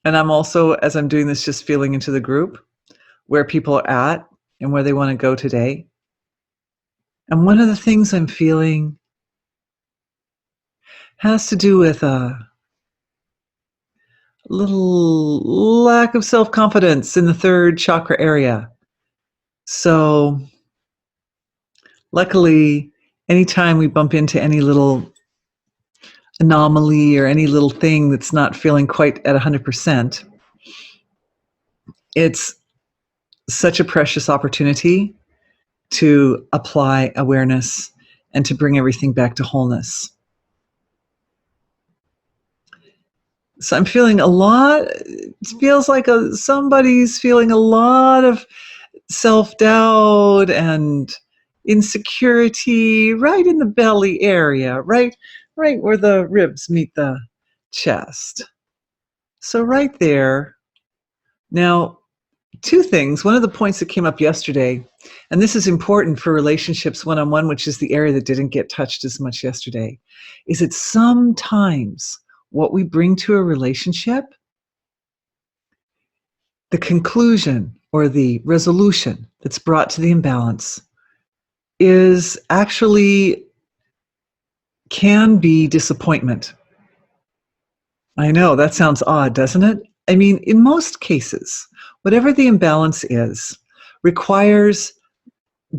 And I'm also, as I'm doing this, just feeling into the group where people are at and where they want to go today. And one of the things I'm feeling has to do with a little lack of self-confidence in the third chakra area. So luckily, anytime we bump into any little anomaly or any little thing that's not feeling quite at 100%, it's such a precious opportunity to apply awareness and to bring everything back to wholeness. So I'm feeling a lot, it feels like somebody's feeling a lot of self-doubt and insecurity right in the belly area, right where the ribs meet the chest. So right there. Now, two things. One of the points that came up yesterday, and this is important for relationships one-on-one, which is the area that didn't get touched as much yesterday, is that sometimes what we bring to a relationship, the conclusion or the resolution that's brought to the imbalance, is actually can be disappointment. I know, that sounds odd, doesn't it? I mean, in most cases, whatever the imbalance is, requires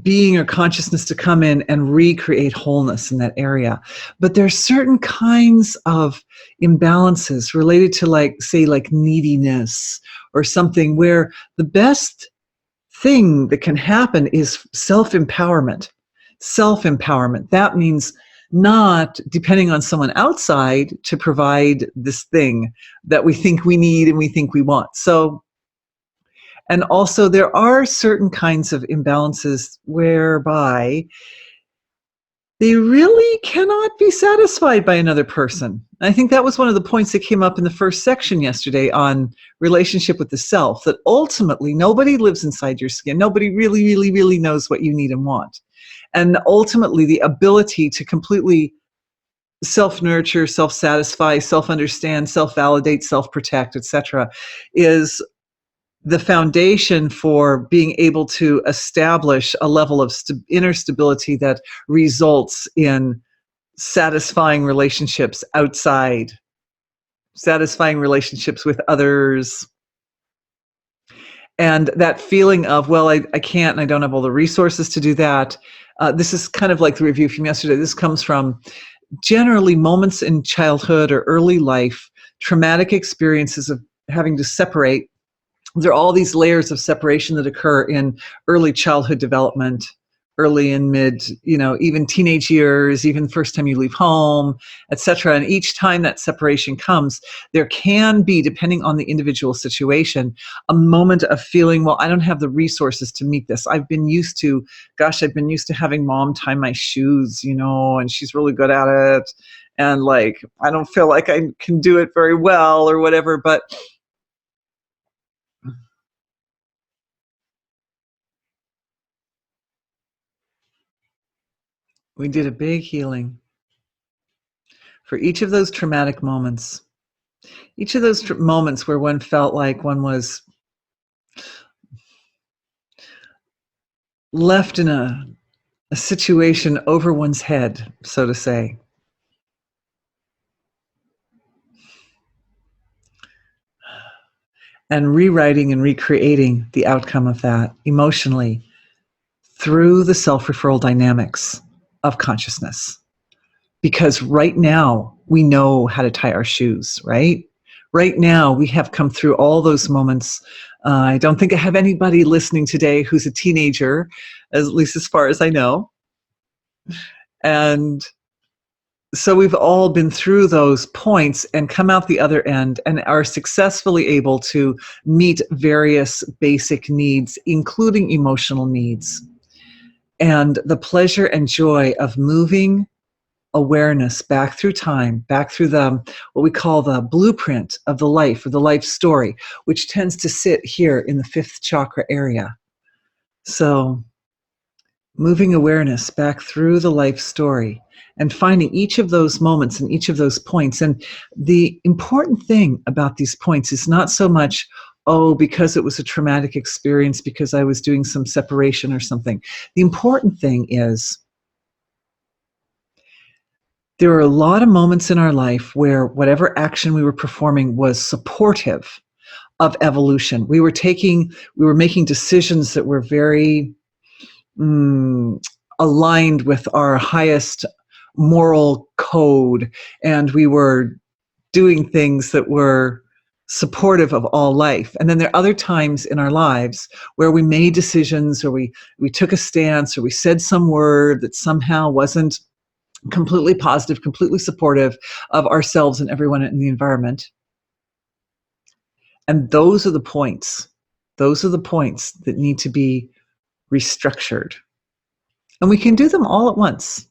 being or consciousness to come in and recreate wholeness in that area. But there's certain kinds of imbalances related to, like, say, like neediness or something, where the best thing that can happen is self-empowerment. Self-empowerment. That means not depending on someone outside to provide this thing that we think we need and we think we want. So, and also there are certain kinds of imbalances whereby they really cannot be satisfied by another person. I think that was one of the points that came up in the first section yesterday on relationship with the self, that ultimately nobody lives inside your skin. Nobody really, really, really knows what you need and want. And ultimately the ability to completely self-nurture, self-satisfy, self-understand, self-validate, self-protect, etc., is the foundation for being able to establish a level of inner stability that results in satisfying relationships outside, satisfying relationships with others. And that feeling of, well, I can't and I don't have all the resources to do that. This is kind of like the review from yesterday. This comes from generally moments in childhood or early life, traumatic experiences of having to separate. There are all these layers of separation that occur in early childhood development, early and mid, even teenage years, even first time you leave home, etc. And each time that separation comes, there can be, depending on the individual situation, a moment of feeling, well, I don't have the resources to meet this. I've been used to having mom tie my shoes, and she's really good at it. And like, I don't feel like I can do it very well or whatever, but we did a big healing for each of those traumatic moments. Each of those moments where one felt like one was left in a situation over one's head, so to say. And rewriting and recreating the outcome of that emotionally through the self-referral dynamics of consciousness. Because right now, we know how to tie our shoes, right? Right now, we have come through all those moments. I don't think I have anybody listening today who's a teenager, at least as far as I know. And so we've all been through those points and come out the other end and are successfully able to meet various basic needs, including emotional needs. And the pleasure and joy of moving awareness back through time, back through what we call the blueprint of the life, or the life story, which tends to sit here in the fifth chakra area. So moving awareness back through the life story and finding each of those moments and each of those points. And the important thing about these points is not so much, oh, because it was a traumatic experience, because I was doing some separation or something. The important thing is there are a lot of moments in our life where whatever action we were performing was supportive of evolution. We were making decisions that were very aligned with our highest moral code, and we were doing things that were supportive of all life. And then there are other times in our lives where we made decisions, or we took a stance, or we said some word that somehow wasn't completely positive, completely supportive of ourselves and everyone in the environment. And those are the points. Those are the points that need to be restructured. And we can do them all at once.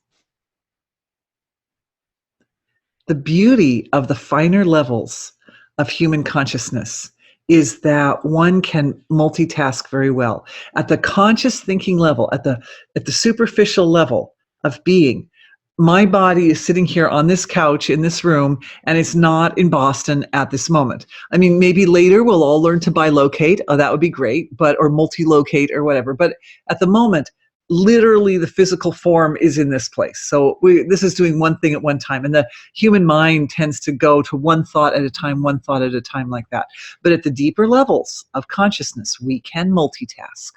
The beauty of the finer levels of human consciousness is that one can multitask very well. At the conscious thinking level, at the superficial level of being, my body is sitting here on this couch in this room, and it's not in Boston at this moment. I mean, maybe later we'll all learn to bilocate. Oh, that would be great, or multi-locate or whatever. But at the moment, literally the physical form is in this place. So this is doing one thing at one time. And the human mind tends to go to one thought at a time like that. But at the deeper levels of consciousness, we can multitask.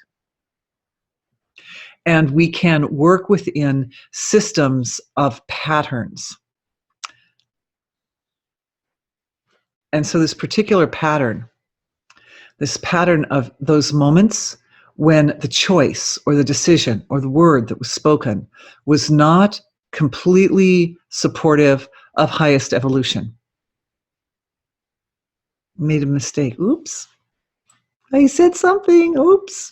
And we can work within systems of patterns. And so this particular pattern of those moments when the choice or the decision or the word that was spoken was not completely supportive of highest evolution. Made a mistake. Oops. I said something. Oops.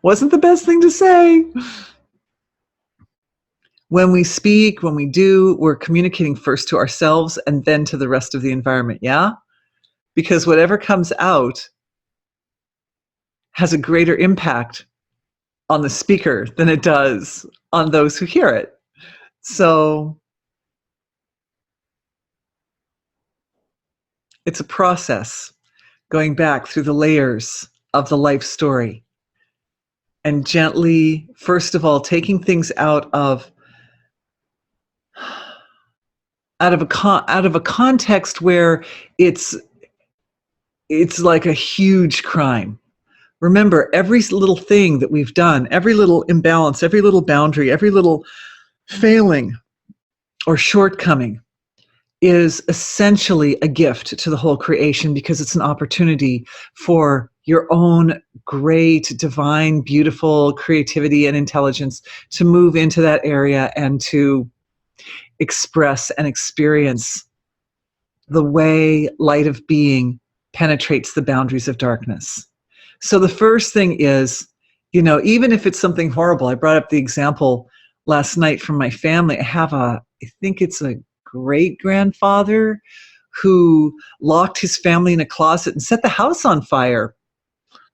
Wasn't the best thing to say. When we speak, when we do, we're communicating first to ourselves and then to the rest of the environment, yeah? Because whatever comes out has a greater impact on the speaker than it does on those who hear it. So it's a process going back through the layers of the life story and gently, first of all, taking things out of a context where it's like a huge crime. Remember, every little thing that we've done, every little imbalance, every little boundary, every little failing or shortcoming is essentially a gift to the whole creation, because it's an opportunity for your own great, divine, beautiful creativity and intelligence to move into that area and to express and experience the way light of being penetrates the boundaries of darkness. So the first thing is, even if it's something horrible, I brought up the example last night from my family. I think it's a great-grandfather who locked his family in a closet and set the house on fire.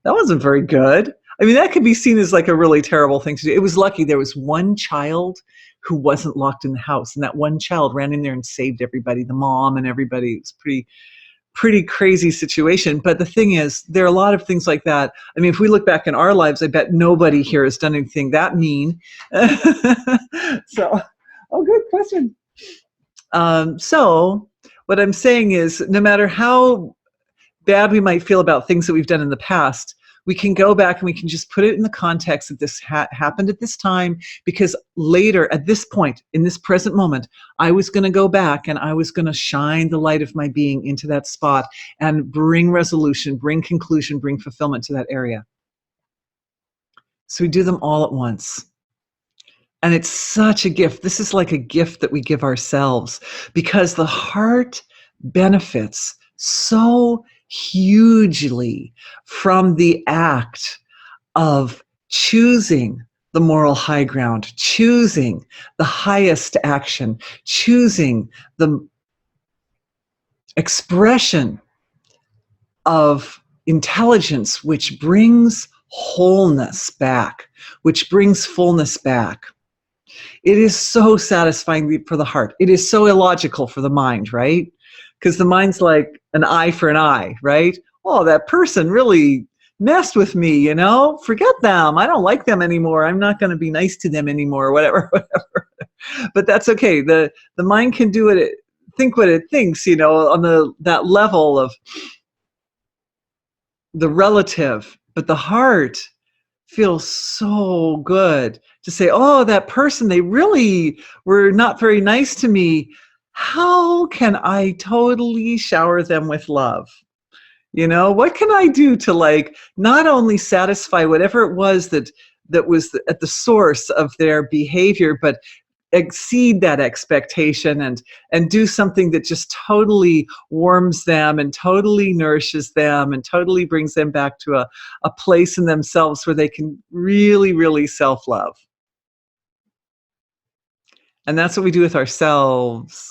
That wasn't very good. I mean, that could be seen as like a really terrible thing to do. It was lucky there was one child who wasn't locked in the house, and that one child ran in there and saved everybody, the mom and everybody. It was pretty crazy situation. But the thing is, there are a lot of things like that. I mean, if we look back in our lives, I bet nobody here has done anything that mean. Good question. So what I'm saying is, no matter how bad we might feel about things that we've done in the past, we can go back and we can just put it in the context that this happened at this time, because later, at this point, in this present moment, I was going to go back and I was going to shine the light of my being into that spot and bring resolution, bring conclusion, bring fulfillment to that area. So we do them all at once. And it's such a gift. This is like a gift that we give ourselves, because the heart benefits so hugely from the act of choosing the moral high ground, choosing the highest action, choosing the expression of intelligence which brings wholeness back, which brings fullness back. It is so satisfying for the heart. It is so illogical for the mind, right? Because the mind's like an eye for an eye, right? Oh, that person really messed with me, Forget them. I don't like them anymore. I'm not going to be nice to them anymore, whatever, whatever. But that's okay. The mind can do it, think what it thinks, on that level of the relative, but the heart feels so good to say, oh, that person, they really were not very nice to me. How can I totally shower them with love? What can I do to not only satisfy whatever it was that was at the source of their behavior, but exceed that expectation and do something that just totally warms them and totally nourishes them and totally brings them back to a place in themselves where they can really, really self-love. And that's what we do with ourselves.